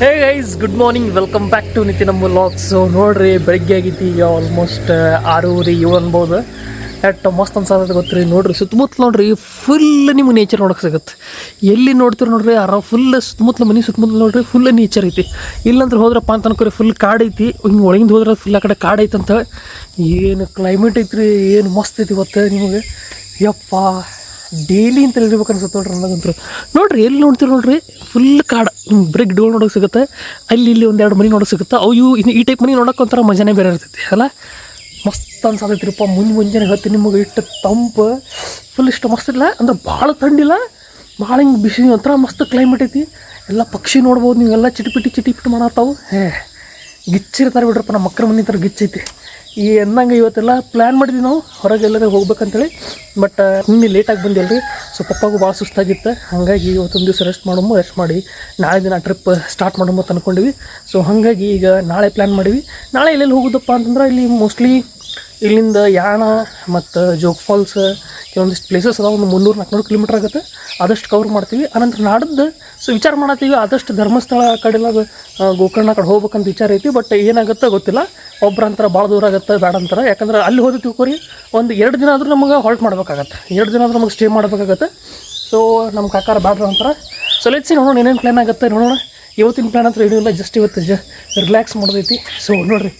Hey guys, good morning, welcome back to Nitin vlogs. So ನೋಡ್ರಿ, ಬೆಳಗ್ಗೆ ಆಗೈತಿ, ಈಗ ಆಲ್ಮೋಸ್ಟ್ 6:07 ಅನ್ಬೋದು. ಎಟ್ ಮಸ್ತ್ ಅನ್ಸತ್ತೆ ಗೊತ್ತ್ರಿ. ನೋಡ್ರಿ ಸುತ್ತಮುತ್ತಲು ನೋಡ್ರಿ, ಫುಲ್ ನಿಮ್ಗೆ ನೇಚರ್ ನೋಡೋಕೆ ಸಿಗುತ್ತೆ. ಎಲ್ಲಿ ನೋಡ್ತೀರಿ ನೋಡ್ರಿ, ಫುಲ್ ಸುತ್ತಮುತ್ತಲು ಮನೆ ಸುತ್ತಮುತ್ತಲು ನೋಡ್ರಿ, ಫುಲ್ ನೇಚರ್ ಐತಿ. ಇಲ್ಲಂದ್ರೆ ಹೋದ್ರಪ್ಪ ಅಂತ ಅನ್ಕೋರಿ, ಫುಲ್ ಕಾಡು ಐತಿ. ಹಿಂಗೆ ಒಳಗಿಂದ ಹೋದ್ರೆ ಫುಲ್ ಆ ಕಡೆ ಕಾಡು ಐತೆ ಅಂತ. ಏನು ಕ್ಲೈಮೇಟ್ ಐತ್ರಿ, ಏನು ಮಸ್ತ್ ಐತಿ ಇವತ್ತು ನಿಮಗೆ. ಯಪ್ಪ, ಡೈಲಿ ಅಂತ ಇರ್ಬೇಕು ಅನ್ಸುತ್ತೆ ನೋಡ್ರಿ ನನಗಂತೂ. ನೋಡ್ರಿ ಎಲ್ಲಿ ನೋಡ್ತೀರಿ ನೋಡ್ರಿ, ಫುಲ್ ಕಾಡು. ಬರೀ ಗಿಡಗಳು ನೋಡೋಕೆ ಸಿಗುತ್ತೆ. ಅಲ್ಲಿ ಇಲ್ಲಿ ಒಂದೆರಡು ಮನೆ ನೋಡೋಕೆ ಸಿಗುತ್ತೆ. ಅವು ಇವು ಈ ಟೈಪ್ ಮನೆ ನೋಡೋಕೆ ಒಂಥರ ಮಜಾನೇ ಬೇರೆ ಇರ್ತೈತಿ ಅಲ್ಲ. ಮಸ್ತ್ ಅನ್ಸತೈತ್ರಿಪ್ಪ. ಮುಂಜಾನೆ ಹೊತ್ತು ನಿಮಗೆ ಇಟ್ಟು ತಂಪು, ಫುಲ್ ಇಷ್ಟು ಮಸ್ತ್ ಇಲ್ಲ ಅಂದ್ರೆ ಭಾಳ ಥಂಡಿಲ್ಲ, ಭಾಳ ಹಿಂಗೆ ಬಿಸಿ, ಒಂಥರ ಮಸ್ತ್ ಕ್ಲೈಮೇಟ್ ಐತಿ. ಎಲ್ಲ ಪಕ್ಷಿ ನೋಡ್ಬೋದು ನೀವೆಲ್ಲ. ಚಿಟಿಪಿಟಿ ಮಾಡತ್ತಾವು. ಗಿಚ್ಚಿರ್ತಾರೆ ಬಿಡ್ರಪ್ಪ, ನಮ್ಮ ಮಕ್ಕಳ ಮನೆ ಥರ ಗಿಚ್ಚೈತಿ. ಈ ಅಂದಂಗೆ ಇವತ್ತೆಲ್ಲ ಪ್ಲ್ಯಾನ್ ಮಾಡಿದ್ವಿ ನಾವು ಹೊರಗೆ ಎಲ್ಲರೂ ಹೋಗ್ಬೇಕಂತೇಳಿ. ಬಟ್ ನಿನ್ನೆ ಲೇಟಾಗಿ ಬಂದಿಲ್ಲ ರೀ. ಸೊ ಪಪ್ಪಾಗೂ ಭಾಳ ಸುಸ್ತಾಗಿತ್ತು. ಹಾಗಾಗಿ ಇವತ್ತೊಂದು ದಿವಸ ರೆಸ್ಟ್ ಮಾಡಿ ನಾಳೆ ದಿನ ಟ್ರಿಪ್ ಸ್ಟಾರ್ಟ್ ಮಾಡೋಣ ಅಂತ ಅಂದ್ಕೊಂಡಿವಿ. ಸೊ ಹಾಗಾಗಿ ಈಗ ನಾಳೆ ಪ್ಲ್ಯಾನ್ ಮಾಡೀವಿ. ನಾಳೆ ಎಲ್ಲೆಲ್ಲಿ ಹೋಗೋದಪ್ಪ ಅಂತಂದ್ರೆ, ಇಲ್ಲಿ ಮೋಸ್ಟ್ಲಿ ಇಲ್ಲಿಂದ ಯಾಣ ಮತ್ತು ಜೋಗ್ ಫಾಲ್ಸ್, ಕೆಲವೊಂದಿಷ್ಟು ಪ್ಲೇಸಸ್ ಅದಾವೆ. ಒಂದು 300-400 ಕಿಲೋಮೀಟ್ರ್ ಆಗುತ್ತೆ. ಆದಷ್ಟು ಕವರ್ ಮಾಡ್ತೀವಿ. ಅನಂತರ ನಾಡಿದ್ದು ಸೊ ವಿಚಾರ ಮಾಡತ್ತೀವಿ, ಆದಷ್ಟು ಧರ್ಮಸ್ಥಳ ಆ ಕಡೆಲ್ಲ ಗೋಕರ್ಣ ಕಡೆ ಹೋಗ್ಬೇಕಂತ ವಿಚಾರ ಐತಿ. ಬಟ್ ಏನಾಗುತ್ತೆ ಗೊತ್ತಿಲ್ಲ. ಒಬ್ರು ಅಂತಾರೆ ಭಾಳ ದೂರ ಆಗುತ್ತೆ, ಬೇಡ ಅಂತಾರೆ. ಯಾಕಂದ್ರೆ ಅಲ್ಲಿ ಹೋದ ತಿಳ್ಕೊರಿ, ಒಂದು 2 ದಿನ ಆದರೂ ನಮಗೆ ಹಾಲ್ಟ್ ಮಾಡ್ಬೇಕಾಗತ್ತೆ. 2 ದಿನ ಆದರೂ ನಮಗೆ ಸ್ಟೇ ಮಾಡಬೇಕಾಗತ್ತೆ. ಸೊ ನಮ್ಮ ಕಾಕಾರ ಬ್ಯಾಡ್ರು ಅಂತಾರೆ. ಸೊ ಲೆಟ್ಸಿ ನೋಡೋಣ ಏನೇನು ಪ್ಲ್ಯಾನ್ ಆಗುತ್ತೆ ನೋಡೋಣ. ಇವತ್ತಿನ ಪ್ಲ್ಯಾನ್ ಅಂತ ಏನೂ ಇಲ್ಲ, ಜಸ್ಟ್ ಇವತ್ತು ರಿಲ್ಯಾಕ್ಸ್ ಮಾಡೋದೈತಿ. ಸೊ ನೋಡಿರಿ,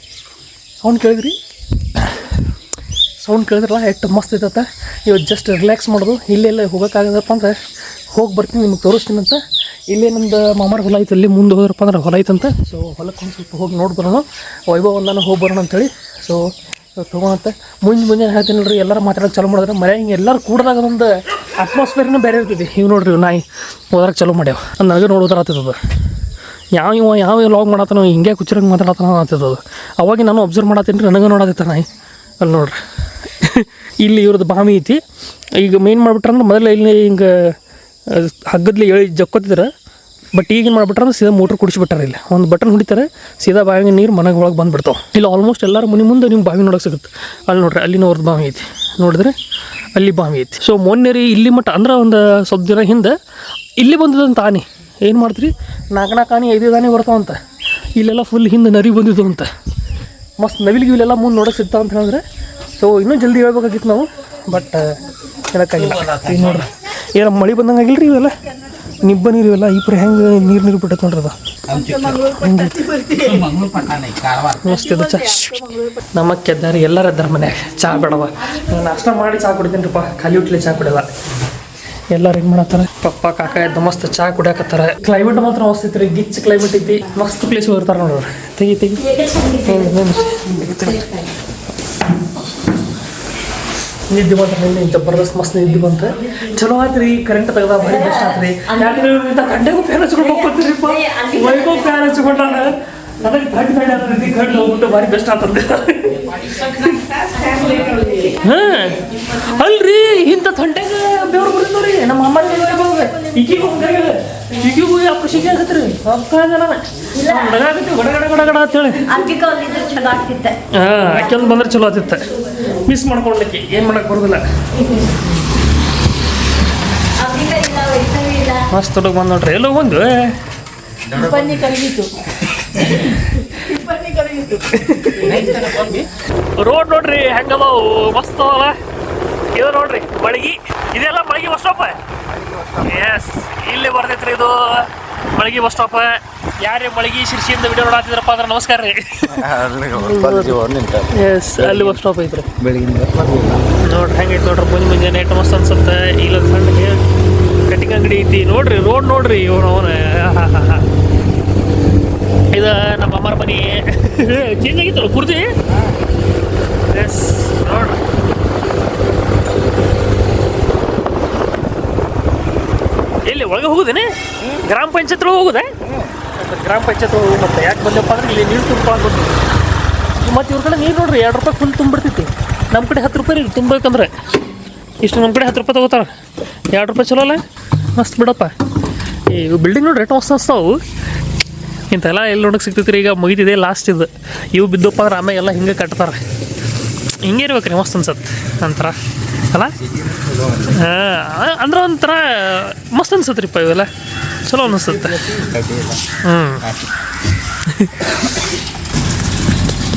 ಸೌಂಡ್ ಕೇಳಿದ್ರಲ್ಲ ಎಷ್ಟು ಮಸ್ತ್ ಐತತ್ತ. ಇವತ್ತು ಜಸ್ಟ್ ರಿಲ್ಯಾಕ್ಸ್ ಮಾಡೋದು. ಇಲ್ಲೆಲ್ಲ ಹೋಗೋಕ್ಕಾಗದಪ್ಪ ಅಂದರೆ ಹೋಗಿ ಬರ್ತೀನಿ, ನಿಮ್ಗೆ ತೋರಿಸ್ತೀನಿ ಅಂತ. ಇಲ್ಲೇ ನಮ್ದು ಮಾಮಾರ ಹೊಲ ಐತೆ, ಅಲ್ಲಿ ಮುಂದೆ ಹೋದ್ರಪ್ಪ ಅಂದ್ರೆ ಹೊಲ ಐತಂತೆ. ಸೊ ಹೊಲಕ್ಕೆ ಒಂದು ಸ್ವಲ್ಪ ಹೋಗಿ ನೋಡಿ ಬರೋಣ, ವೈಭವಂದಾನು ಹೋಗಿ ಬರೋಣ ಅಂತೇಳಿ. ಸೊ ತೊಗೊಳಂತೆ ಮುಂಜಾನೆ ಹೇಳ್ತೀನಿ ನೋಡ್ರಿ. ಎಲ್ಲರೂ ಮಾತಾಡೋಕೆ ಚಾಲೂ ಮಾಡಿದ್ರೆ ಮನೆ ಹಿಂಗೆ ಎಲ್ಲರೂ ಕೂಡಿದಾಗ ಒಂದು ಅಟ್ಮಾಸ್ಫಿಯರ್ನೂ ಬೇರೆ ಇರ್ತೈತಿ. ಇವು ನೋಡ್ರಿ, ನಾಯಿ ಹೋದ್ರಾಗ ಚಾಲೂ ಮಾಡ್ಯಾವ. ನನಗೆ ನೋಡೋದ್ರ ಆಗ್ತದ. ಯಾವ ಲಾಗ್ ಮಾಡತ್ತಾನೋ, ಹಿಂಗೆ ಕುಚ್ಚರಂಗೆ ಮಾತಾಡತ್ತಾನ ಆಗ್ತದ. ಅವಾಗ ನಾನು ಅಬ್ಸರ್ವ್ ಮಾಡತ್ತೀನಿ ರೀ, ನನಗೆ ನೋಡೋದೈತೆ ನಾಯಿ. ಅಲ್ಲಿ ನೋಡ್ರಿ, ಇಲ್ಲಿ ಇವ್ರದ್ದು ಬಾವಿ ಐತಿ. ಈಗ ಮೇನ್ ಮಾಡಿಬಿಟ್ರಂದ್ರೆ, ಮೊದಲು ಇಲ್ಲಿ ಹಿಂಗೆ ಹಗ್ಗದ್ಲಿ ಜಕ್ಕೋತಿದ್ರೆ. ಬಟ್ ಈಗೇನು ಮಾಡಿಬಿಟ್ರಂದ್ರೆ ಸೀದಾ ಮೋಟ್ರ್ ಕುಡಿಸ್ಬಿಟ್ಟಾರೆ. ಇಲ್ಲಿ ಒಂದು ಬಟನ್ ಹೊಡಿತಾರೆ, ಸೀದಾ ಬಾವಿಗೆ ನೀರು ಮನೆಗೆ ಒಳಗೆ ಬಂದುಬಿಡ್ತಾವೆ. ಇಲ್ಲಿ ಆಲ್ಮೋಸ್ಟ್ ಎಲ್ಲರೂ ಮನೆ ಮುಂದೆ ನಿಮ್ಮ ಬಾವಿ ನೋಡೋಕೆ ಸಿಗುತ್ತೆ. ಅಲ್ಲಿ ನೋಡ್ರಿ, ಅಲ್ಲಿನ ಅವ್ರದ್ದು ಬಾವಿ ಐತಿ ನೋಡಿದ್ರೆ, ಅಲ್ಲಿ ಬಾವಿ ಐತಿ. ಸೊ ಮೊನ್ನೆ ರೀ ಇಲ್ಲಿ ಮಟ್ಟ ಅಂದ್ರೆ ಒಂದು ಸ್ವಲ್ಪ ದಿನ ಹಿಂದೆ ಇಲ್ಲಿ ಬಂದಿದ್ದಂತ ಆನೆ. ಏನು ಮಾಡ್ತೀರಿ, 4 ಆನೆ 5 ಆನೆ ಬರ್ತಾವಂತ. ಇಲ್ಲೆಲ್ಲ ಫುಲ್ ಹಿಂದೆ ನರಿ ಬಂದಿದ್ದು ಅಂತ. ಮಸ್ತ್ ನವಿಲಿಗಿಲೆಲ್ಲ ಮುಂದೆ ನೋಡೋಕೆ ಸಿಗ್ತಾವ ಅಂತ ಹೇಳಿದ್ರೆ. ಸೊ ಇನ್ನೂ ಜಲ್ದಿ ಹೇಳ್ಬೇಕಾಗಿತ್ತು ನಾವು, ಬಟ್ ಹೇಳೋಕ್ಕಾಗಿಲ್ಲ. ಈಗ ನೋಡ್ರಿ, ಏನೋ ಮಳೆ ಬಂದಂಗೆ ಆಗಿಲ್ಲ ರೀ. ಇವೆಲ್ಲ ನಿಬ್ಬ ನೀರು ಇವೆಲ್ಲ ಈ ಪರಿ ಹೆಂಗೆ ನೀರು ಬಿಟ್ಟೈತೆ ನೋಡ್ರಿ. ಅದು ಮಸ್ತ್ ಇದು ಚಾ. ನಮ್ಮ ಕೆದ್ದಾರಿ ಎಲ್ಲರೂ ಇದ್ದಾರೆ ಮನ್ಯಾಗ. ಚಹಾ ಬೇಡವ, ನಾಷ್ಟ ಮಾಡಿ ಚಹಾ ಕುಡಿತೀನಿ ರೀಪ್ಪ. ಖಾಲಿ ಹೊಟ್ಟೆಲೆ ಚಹಾ ಕುಡಿಯಲ್ಲ. ಎಲ್ಲರೂ ಏನು ಮಾಡತ್ತಾರೆ, ಪಪ್ಪ ಕಾಕ ಎದ್ದು ಮಸ್ತ್ ಚಹಾ ಕುಡಿಯಾಕತ್ತಾರೆ. ಕ್ಲೈಮೇಟ್ ಮಾತ್ರ ಮಸ್ತ್ ಐತಿ ರೀ, ಗಿಚ್ ಕ್ಲೈಮೇಟ್ ಐತಿ. ಮಸ್ತ್ ಪ್ಲೇಸ್ ಹೋಗ್ತಾರೆ ನೋಡ್ರಿ. ತೆಗಿ ನಿದ್ದೆ ಮಾತ್ರ ನಿನ್ನೆ ಜಬರ್ದಸ್ತ್ ಮಸ್ತ್ ನಿದ್ದೆ ಬಂತು. ಚಲೋ ಆಯ್ತು ರೀ. ಕರೆಂಟ್ ತೆಗ್ದ ಭಾರಿ ಬೆಸ್ಟ್ ಆಯ್ತು ರೀ. ಗಂಟೆಗೂ ಫ್ಯಾನ್ ಹಚ್ಕೊಂಡು ಹೋಗ್ಕೊತೀರಿಪ್ಪ. ವೈಭವ್ ಫ್ಯಾನ್ ಹಚ್ಕೊಂಡಾನ, ನನಗೆ ಗಂಟು ಹೋಗ್ಬಿಟ್ಟು ಭಾರಿ ಬೆಸ್ಟ್ ಆಗ್ತದೆ. ಅಲ್ರಿ, ಇಂಥ ಥಂಡೆಗೆ ಬೆವರು ಬರ್ತದೆ ರೀ. ನಮ್ಮ ಅಮ್ಮ ಈಗಿಗೂ ಯಾವ ಖುಷಿಗೆ ಆಗತ್ತೆ ರೀ. ಗಡಗಡ ಅಂತೇಳಿ ಆಕೆಂದು ಬಂದ್ರೆ ಚಲೋ ಆಗ್ತಿತ್ತು. ಮಿಸ್ ಮಾಡ್ಕೊಂಡ್ಲಿಕ್ಕೆ ಏನು ಮಾಡಕ್ಕೆ ಬರೋದಿಲ್ಲ. ಮಸ್ತ್ ಹುಡುಗ ಬಂದು ನೋಡ್ರಿ. ಎಲ್ಲೋ ಒಂದು ರೋಡ್ ನೋಡ್ರಿ ಹೆಂಗದಾವು, ಮಸ್ತ್ ಅವಲ್ಲ. ಇದು ನೋಡ್ರಿ ಮಳಗಿ, ಇದೆಲ್ಲ ಮಳಗಿ ಬಸ್ ಸ್ಟಾಪ್. ಎಸ್, ಇಲ್ಲಿ ಬರ್ತೈತ್ರಿ ಇದು ಮಳಗಿ ಬಸ್ ಸ್ಟಾಪ್. ಯಾರೇ ಮಳಗಿ ಶಿರ್ಷಿಯಿಂದ ವಿಡಿಯೋ ನೋಡಾತಿದ್ರಪ್ಪ ಅಂದ್ರೆ ನಮಸ್ಕಾರ ರೀ. ಎಸ್, ಅಲ್ಲಿ ಬಸ್ ಸ್ಟಾಪ್ ಐತ್ರಿ. ನೋಡ್ರಿ ಹೆಂಗೈತೆ ನೋಡ್ರಿ, ಮುಂಜಾನೆ ಎಷ್ಟು ಮಸ್ತ್ ಅನ್ಸುತ್ತೆ. ಇಲ್ಲ ಸಣ್ಣ ಕಟಿಂಗ್ ಅಂಗಡಿ ಐತಿ ನೋಡ್ರಿ. ರೋಡ್ ನೋಡ್ರಿ, ಅವನ ಇದು ನಮ್ಮ ಅಮ್ಮರ ಮನೆ ಚೇಂಜ್ ಆಗಿತ್ತಲ್ಲ ಕುರ್ತಿ. ಎಸ್ ನೋಡ್ರಿ, ಎಲ್ಲಿ ಒಳಗೆ ಹೋಗುದೇನೆ, ಗ್ರಾಮ ಪಂಚಾಯತ್ ಹೋಗುದೆ. ಗ್ರಾಮ ಪಂಚಾಯತ್ ಹೋಗಿ ಮತ್ತೆ ಯಾಕೆ ಬಂದಪ್ಪ ಅಂದ್ರೆ ಇಲ್ಲಿ ನೀರು ತುಂಬ್ಕೊಂಡು ಮತ್ತು ಇವ್ರ ಕಡೆ ನೀರು ನೋಡ್ರಿ, 2 ರೂಪಾಯಿ ಫುಲ್ ತುಂಬಿಡ್ತೈತಿ. ನಮ್ಮ ಕಡೆ 10 ರೂಪಾಯಿ ರೀ ತುಂಬಬೇಕಂದ್ರೆ. ಇಷ್ಟು ನಮ್ಮ ಕಡೆ 10 ರೂಪಾಯಿ ತೊಗೋತಾರೆ. 2 ರೂಪಾಯಿ ಚಲೋ ಅಲ್ಲ, ಮಸ್ತ್ ಬಿಡಪ್ಪ. ಈ ಬಿಲ್ಡಿಂಗ್ ನೋಡ್ರಿ ಎಷ್ಟು ಮಸ್ತ್ ಅನ್ಸ್ತಾವು. ಇಂಥೆಲ್ಲ ಎಲ್ಲಿ ನೋಡೋಕೆ ಸಿಗ್ತೈತಿ ರೀ. ಈಗ ಮುಗಿತಿದೆ ಲಾಸ್ಟ್ ಇದು. ಇವು ಬಿದ್ದಪ್ಪ ಅಂದ್ರೆ ಆಮೇಲೆ ಎಲ್ಲ ಹಿಂಗೆ ಕಟ್ತಾರೆ. ಹಿಂಗೆ ಇರ್ಬೇಕು ರೀ, ಮಸ್ತ್ ಅನ್ಸತ್ತೆ ಒಂಥರ ಅಲ್ಲ. ಅಂದ್ರೆ ಒಂಥರ ಮಸ್ತ್ ಅನ್ಸತ್ತೆ ರೀಪ್ಪ ಇವೆಲ್ಲ. ಸೊ ಚಲೋ ಅನಿಸುತ್ತೆ.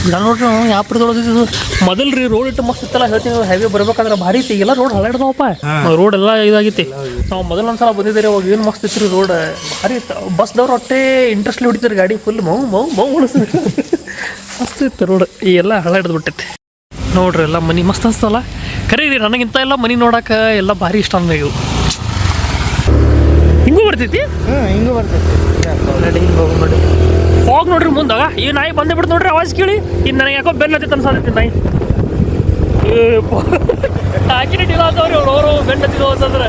ಇಲ್ಲ ನೋಡ್ರಿ ಯಾಪ್ರದೊಳಗೆ ಮೊದಲು ರೀ ರೋಡ್ ಇಟ್ಟು ಮಸ್ತ್ ಇತ್ತಲ್ಲ. ಹೇಳ್ತೀನಿ ಹೈವೇ ಬರ್ಬೇಕಂದ್ರೆ ಭಾರಿ ಐತಿ. ಎಲ್ಲ ರೋಡ್ ಹಳಾಡ್ದವಪ್ಪ, ರೋಡ್ ಎಲ್ಲ ಇದಾಗೈತಿ. ನಾವು ಮೊದಲು ಒಂದ್ಸಲ ಬಂದಿದ್ದೀರಿ, ಅವಾಗ ಏನು ಮಸ್ತ್ ಇತ್ತು ರೀ ರೋಡ್, ಭಾರಿ ಇತ್ತು. ಬಸ್ದವ್ರು ಒಟ್ಟೆ ಇಂಟ್ರೆಸ್ಟ್ಲಿ ಹೊಡಿತಾರೆ ಗಾಡಿ, ಫುಲ್ ಮೌ ಉಳಿಸಿದ್ರು. ಮಸ್ತ್ ಇತ್ತು ರೋಡ್. ಈ ಎಲ್ಲ ಹಳಾಡ್ದು ಬಿಟ್ಟೈತಿ ನೋಡ್ರಿ. ಎಲ್ಲ ಮನೆ ಮಸ್ತ್ ಅನ್ಸ್ತಲ್ಲ. ಕರೀರಿ, ನನಗಿಂತ ಎಲ್ಲ ಮನೆ ನೋಡಕ್ಕೆ ಎಲ್ಲ ಭಾರಿ ಇಷ್ಟ ಅಂದ ಇವು. ಹಿಂಗೂ ಬರ್ತೈತಿ, ಹಿಂಗೂ ಬರ್ತೈತಿ ನೋಡಿ. ಹಿಂಗೆ ಹೋಗಿ ನೋಡಿ. ಫಾಗ್ ನೋಡ್ರಿ ಮುಂದಾಗ. ಈ ನಾಯಿ ಬಂದೇ ಬಿಡ್ತು ನೋಡ್ರಿ, ಆವಾಜ್ ಕೇಳಿ. ಇನ್ನು ನನಗೆ ಯಾಕೋ ಬೆನ್ನತ್ತಿ ಅನ್ಸಾದೈತಿ ನಾಯಿ. ಹಾಕಿನ ಡಿಲ ಆಗ್ತಾವ್ರಿ ಅವರು ಬೆನ್ನತ್ತಿರೋ ಅಂತಂದ್ರೆ.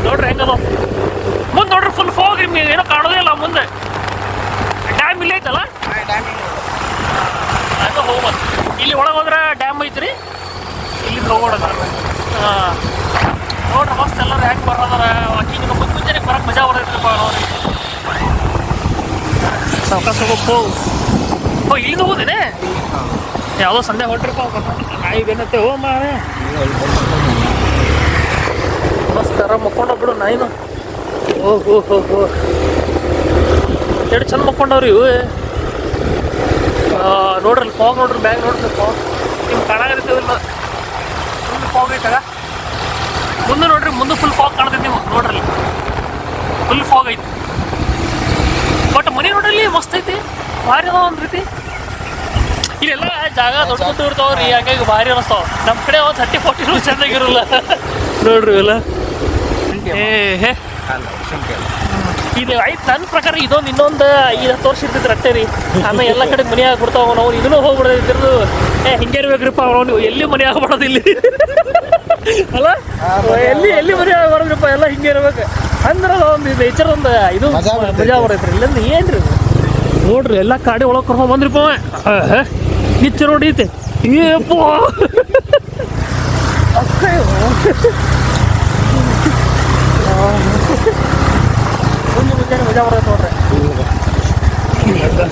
ನೋಡ್ರಿ ಹೆಂಗದ ಮುಂದೆ ನೋಡ್ರಿ, ಫುಲ್ ಫಾಗ್. ನಿಮ್ಗೆ ಏನೋ ಕಾಣೋದೇ ಇಲ್ಲ ಮುಂದೆ. ಡ್ಯಾಮ್ ಇಲ್ಲೇ ಐತಲ್ಲ, ಹಂಗೆ ಹೋಗ್ಬೋದು. ಇಲ್ಲಿ ಒಳಗೆ ಹೋದ್ರೆ ಡ್ಯಾಮ್ ಐತ್ರಿ, ಇಲ್ಲಿಂದ ಹೋಗೋಣ. ಹಾಂ ನೋಡ್ರಿ ಮಸ್ತ್ ಎಲ್ಲರೂ ಹೆಂಗೆ ಬರೋದಾರ. ವಾಕಿಂಗ್ ಮುಂಚೆನೆ ಬರೋಕೆ ಮಜಾ ಬರ್ತೈತ್ರಪ್ಪ ನೋಡ್ರಿ. ಸಾವಕಾಶ ಹೋಗ್ಬೇಕು. ಇಲ್ಲಿಂದ ಹೋಗೋದೇನೆ ಯಾವುದೋ ಸಂಡೆ ಹೊಟ್ರಿಪ್ಪ. ನಾಯಿ ಏನತ್ತೆ ಹೋ ಮಾರೆ, ಮಸ್ತ್ ಆರಾಮ ಮಕ್ಕೊಂಡೋಗ್ಬಿಡು ನಾಯಿನು. ಓಹೋ ಎಷ್ಟು ಚಂದ ಮಕ್ಕೊಂಡವ್ರಿ ಇವು. ನೋಡ್ರಿ ಫಾಗ್ ನೋಡ್ರಿ, ಬ್ಯಾಗ್ ನೋಡ್ರಿ ಫಾಗ್. ನಿಮ್ಗೆ ಕಾಣಾಗತ್ತದಿಲ್ಲ, ಫುಲ್ ಫಾಗ್ ಐತಾಗ. ಮುಂದೆ ನೋಡ್ರಿ, ಮುಂದೆ ಫುಲ್ ಫಾಗ್ ಕಾಣ್ತೈತಿ. ನೀವು ನೋಡ್ರಿ ಫುಲ್ ಫಾಗ್ ಐತಿ. ಬಟ್ ಮನೆ ನೋಡ್ರಿ ಮಸ್ತ್ ಐತಿ, ಭಾರಿ ಅದಾವ ಒಂದು ರೀತಿ. ಇಲ್ಲೆಲ್ಲ ಜಾಗ ದೊಡ್ಡ ಇರ್ತಾವ್ರಿ, ಹಾಗಾಗಿ ಭಾರಿ ಅನಿಸ್ತಾವ. ನಮ್ಮ ಕಡೆ ಒಂದು 30-40 ರೂಪಾಯಿ ಚೆಂದಾಗಿರಲ್ಲ ನೋಡ್ರಿ ಎಲ್ಲ. ಇದು ಆಯ್ತು. ನನ್ನ ಪ್ರಕಾರ ಇದೊಂದು ಇನ್ನೊಂದು 5-10 ವರ್ಷ ಇರ್ತೈತಿ ರಟ್ಟೆ ರೀ. ಆಮೇಲೆ ಎಲ್ಲ ಕಡೆ ಮನೆ ಆಗ್ಬಿಡ್ತಾವ. ನಾವು ಇದನ್ನೂ ಹೋಗ್ಬಿಡೋದಿದ್ದು. ಹಿಂಗೆ ಇರ್ಬೇಕ್ರಿಪ್ಪ ಅವ್ನು. ಎಲ್ಲಿ ಮನೆ ಆಗ್ಬಿಡೋದು ಇಲ್ಲಿ ಅಲ್ಲ, ಎಲ್ಲಿ ಮನೆ ಆಗ್ಬಾರ್ದ್ರಿಪ್ಪ, ಎಲ್ಲ ಹಿಂಗೆ ಇರ್ಬೇಕು. ಅಂದ್ರೆ ಒಂದು ನೇಚರ್ ಒಂದು ಇದು ಮಜಾ ಬರೈತ್ರಿ. ಇಲ್ಲಿಂದ ಏನ್ರಿ ನೋಡ್ರಿ, ಎಲ್ಲ ಕಾಡಿ ಒಳಗೆ ಕರ್ಕೊಂಡ್ ಬಂದ್ರಿಪ್ಪ. ನಿಚ್ಚ ನೋಡಿ ಐತೆ ಏಪೋ ಮುಂಜಾನೆ ಮಜಾ ಬರತ್ತೆ ನೋಡ್ರಿ.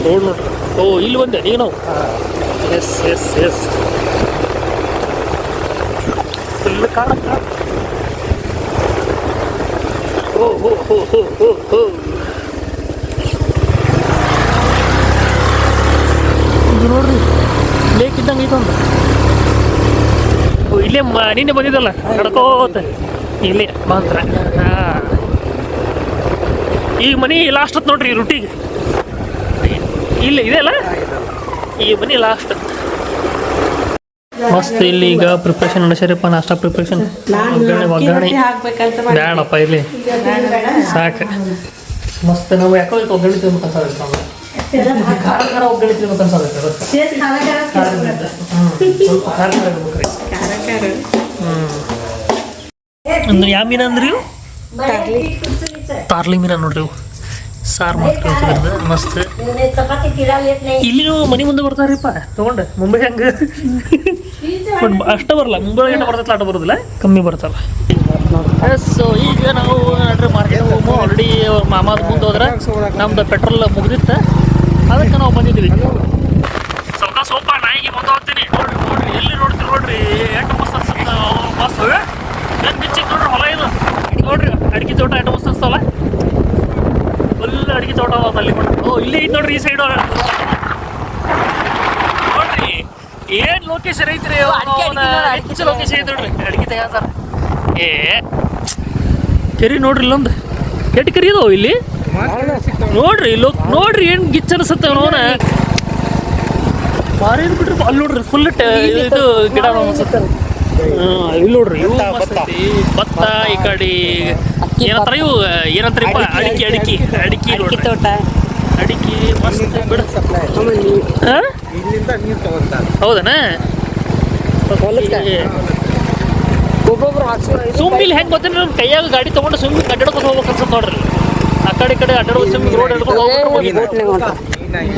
ರೋಡ್ ನೋಡ್ರಿ. ಓ ಇಲ್ಲಿ ಬಂದೆ ನೀನು. ಎಸ್ ಫುಲ್ ಕಾಣ. ಓ ಇದು ನೋಡ್ರಿ, ಲೇಕ್ ಇದ್ದಂಗೆ ಐತಂದು. ಇಲ್ಲೇ ನಿನ್ನೆ ಬಂದಿದ್ದಲ್ಲ ನಡ್ಕೋತ, ಇಲ್ಲೇ ಮಾತ್ರ. ಹಾಂ, ಈ ಮನೆ ಲಾಸ್ಟ್ ಹೊತ್ತು ನೋಡ್ರಿ ರುಟಿಗೆ. ಇಲ್ಲಿ ಇದೆ ಅಲ್ಲ, ಈ ಮನೆ ಲಾಸ್ಟ್. ಮಸ್ತ್ ಇಲ್ಲಿ ಈಗ ಪ್ರಿಪ್ರೇಷನ್ ನಡೆಸ್ಯಾರಪ್ಪ, ನಾಷ್ಟಾ ಪ್ರಿಪ್ರೇಷನ್. ಒಗ್ಗರಣೆ ಬೇಡಪ್ಪ ಇಲ್ಲಿ ಸಾಕು. ಮಸ್ತ್ ನಾವು ಯಾಕೋ ಒಗ್ಗರಣೆ ತಿನ್ಬೇಕು ಅನ್ಸಾಗುತ್ತೆ. ಖಾರ ಖಾರ ಒಗ್ಗರಣೆ ತಿನ್ಬೇಕು ಅನ್ಸಾಗುತ್ತೆ. ಸ್ವಲ್ಪ ಖಾರ ಖಾರ ಇರ್ಬೇಕ್ರಿ. ಅಂದ್ರೆ ಯಾವ ಮೀನು ಅಂದ್ರಿ ಇವು? ತಾರ್ಲಿ ಮೀನ ನೋಡ್ರಿ. ಇವು ಸಾರು ಮಾಡ್ಕೊಂಡು ಮಸ್ತ್. ಇಲ್ಲಿ ಮನೆ ಮುಂದೆ ಬರ್ತಾರ್ರಿಪ್ಪ ತಗೊಂಡು. ಮುಂಬೈ ಹಂಗೆ ಬಟ್ ಅಷ್ಟೇ ಬರಲ್ಲ, ಮುಂಬೈ ಗಂಟೆ ಬರ್ತೈತಲ್ಲ, ಅಷ್ಟು ಬರೋದಿಲ್ಲ, ಕಮ್ಮಿ ಬರ್ತಲ್ಲ. ಸೊ ಈಗ ನಾವು ಮಾರ್ಕೆಟ್ ಹೋಗು. ಆಲ್ರೆಡಿ ಮಾಮಾದ ಮುಂದೆ ಹೋದ್ರೆ ನಮ್ದು ಪೆಟ್ರೋಲ್ ಮುಗ್ದಿತ್ತು, ಅದಕ್ಕೆ ನಾವು ಬಂದಿದ್ದೀವಿ. ಸ್ವಲ್ಪ ಸೋಪ ನಾಯಿಗೆ ಮುಂದೆ ಹೋಗ್ತೀನಿ. ನೋಡ್ರಿ ಎಲ್ಲಿ ನೋಡ್ತೀವಿ ನೋಡ್ರಿ, ಎಷ್ಟು ಮಸ್ತ್ ಅನ್ಸುತ್ತೆ ಬಸ್. ಏನು ಬಿಚ್ಚಿಗೆ ನೋಡ್ರಿ ಹೊಲ ಇದು. ನೋಡ್ರಿ ಅಡಿಕೆ ತೋಟ ಎಷ್ಟು ಮಸ್ತ್ ಅನ್ಸ್ತಲ್ಲ. ಫುಲ್ ಅಡಿಕೆ ತೋಟ ಅಲ್ಲಿ ಕೊಟ್ಟು. ಓ ಇಲ್ಲಿ ಐತೆ ನೋಡ್ರಿ, ಈ ಸೈಡ್ ನೋಡ್ರಿ ಏನು ಲೊಕೇಶನ್ ಐತ್ರಿ. ಹೆಚ್ಚು ಲೊಕೇಶನ್ ಐತೆ ನೋಡ್ರಿ, ಅಡಿಕೆ ತೆಗಾತಾರ. ಕೆರಿ ನೋಡ್ರಿ ಇಲ್ಲೊಂದು ಕೆಟ್ಟ ಕೆರಿ ಇದಾವ ಇಲ್ಲಿ ನೋಡ್ರಿ. ನೋಡ್ರಿ ಏನು ಗಿಚ್ಚ ಅನ್ಸುತ್ತೆ ಅವನ. ಭಾರಿ ಬಿಡ್ರಿ. ಅಲ್ಲಿ ನೋಡ್ರಿ ಫುಲ್ ಇದು ಗಿಡ ಅನ್ಸುತ್ತೆ. ಇಲ್ಲಿ ನೋಡ್ರಿ ಇವು ಮಸ್ತ್ ಐತಿ. ಭತ್ತ ಈ ಕಡೆ ಏನಂತಾರ ಇವು, ಏನಂತಾರಪ್ಪ, ಅಡಿಕೆ ತೋಟ. ಅಡಿಕೆ ಮಸ್ತ್ ಬಿಡ. ಹೌದನಾ? ಸುಮ್ಮನೆ ಇಲ್ಲಿ ಹೆಂಗೆ ಗೊತ್ತೇನೆ, ನಮ್ಮ ಕೈಯಾಗ ಗಾಡಿ ತೊಗೊಂಡು ಸುಮ್ಮನೆ ಅಡ್ಡಾಡ್ಕೊಂಡು ಹೋಗ್ಬೇಕು ಅನ್ಸುತ್ತೆ ನೋಡ್ರಿ. ಆ ಕಡೆ ಈ ಕಡೆ ಅಡ್ಡಾಡೋ ಸುಮ್ಮನೆ ರೋಡ್ ಹಿಡ್ಕೊಂಡು ಹೋಗ್ಬಿಟ್ಟು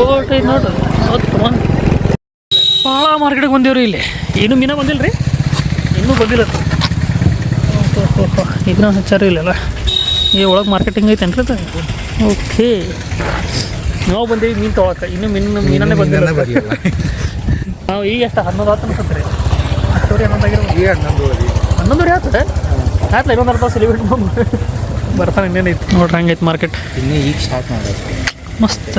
ನೋಡ್ರಿ. ಭಾಳ ಮಾರ್ಕೆಟ್ಗೆ ಬಂದೇವ್ರಿ. ಇಲ್ಲಿ ಇನ್ನೂ ಮೀನ ಬಂದಿಲ್ಲ ರೀ, ಇನ್ನೂ ಬಂದಿಲ್ಲ. ಇದನ್ನ ಹಚ್ಚಾರ ಇಲ್ಲಲ್ಲ. ಈ ಒಳಗೆ ಮಾರ್ಕೆಟಿಂಗ್ ಐತೇನ್ರಿ ಅದು? ಓಕೆ, ನಾವು ಬಂದೀವಿ ಮೀನು ತೊಗೊಳಕ್ಕೆ. ಇನ್ನೂ ಮೀನನ್ನೇ ಬಂದಿಲ್ಲ ನಾವು. ಈಗ ಎಷ್ಟು 11 ಆತು ಅನ್ಸುತ್ತೆ ರೀ. 10 11 ಆಗಿರೋ 11 ಆಯ್ತದೆ. ಆಯ್ತಲ್ಲ, ಇನ್ನೊಂದು ಅರ್ಧ ಸೆಲಿಬ್ರೇಟ್ ಬರ್ತಾನೆ ಇನ್ನೇನೈತಿ ನೋಡ್ರಿ ಹಂಗೈತಿ ಮಾರ್ಕೆಟ್. ಇನ್ನೂ ಈಗ ಸ್ಟಾರ್ಟ್ ಮಾಡೋದು ಮಸ್ತ್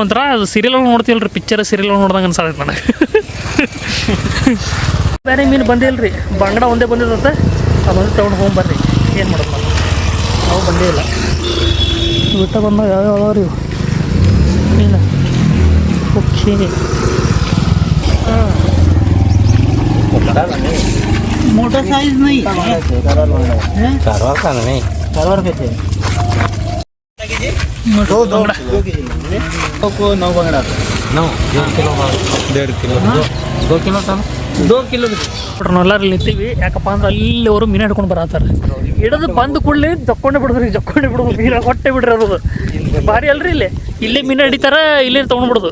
ಒಂಥರ ಅದು ಸೀರಿಯಲ್ ನೋಡ್ತೀವಲ್ರಿ, ಪಿಕ್ಚರ್ ಸೀರಿಯಲ್ ನೋಡ್ದಂಗೆ ಅನ್ಸಾದೈತೆ ನನಗೆ. ಬೇರೆ ಮೀನು ಬಂದೇ ಇಲ್ರಿ, ಬಂಗಡ ಒಂದೇ ಬಂದಿದಂತೆ. ಅದೊಂದು ತೊಗೊಂಡು ಹೋಗ್ಬರ್ರಿ, ಏನು ಮಾಡೋದು ನಾವು ಬಂದೇ ಇಲ್ಲ. ಊಟ ಬಂದಾಗ ಯಾವ್ಯಾವ ರೀ ಮೀನು. ಓಕೆ ಹಾಂ मोटा साइज नहीं का नहीं कैसे दो को 9 बंगड़ा 9 1.5 किलो 2 किलो 2 किलो ಎಲ್ಲರೂ ನಿಂತೀವಿ. ಯಾಕಪ್ಪ ಅಂದ್ರೆ ಅಲ್ಲಿವರು ಮೀನು ಹಿಡ್ಕೊಂಡು ಬರತ್ತಾರೆ. ಹಿಡಿದು ಬಂದು ಕೂಡಲೇ ಜಕ್ಕೊಂಡೆ ಬಿಡೋದ್ರಿ, ಜಕ್ಕೊಂಡೆ ಬಿಡೋದು ಮೀನು ಹೊಟ್ಟೆ ಬಿಡ್ರಿ. ಅದು ಭಾರಿ ಅಲ್ರಿ. ಇಲ್ಲೇ ಮೀನು ಹಿಡಿತಾರ, ಇಲ್ಲೇ ತೊಗೊಂಡ್ಬಿಡೋದು.